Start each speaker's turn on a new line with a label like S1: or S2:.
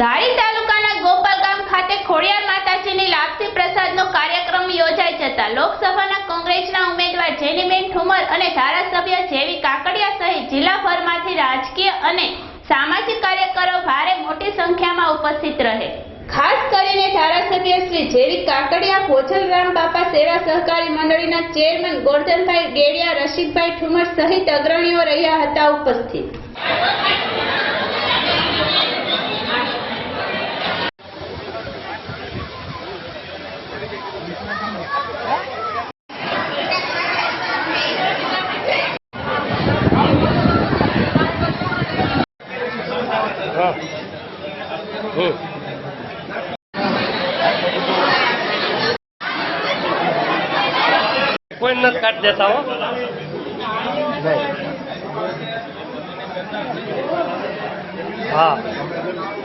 S1: ધારી તાલુકાના ગોપાલ ગામ ખાતે ખોડિયાર માતાજીની લાપસી પ્રસાદનો કાર્યક્રમ યોજાઈ જતા લોકસભાના કોંગ્રેસના ઉમેદવાર જેનીબેન ઠુમર અને ધારાસભ્ય જેવી કાકડિયા સહિત જિલ્લાભરમાંથી રાજકીય અને સામાજિક કાર્યકરો ભારે મોટી સંખ્યામાં ઉપસ્થિત રહે। ખાસ કરીને ધારાસભ્ય શ્રી જેવી કાકડિયા ભોજલરામ બાપા સેવા સહકારી મંડળીના ચેરમેન ગોરધનભાઈ ગેડિયા રસિકભાઈ ઠુમર સહિત અગ્રણીઓ રહ્યા હતા ઉપસ્થિત।
S2: कोई न काट देता हो हाँ।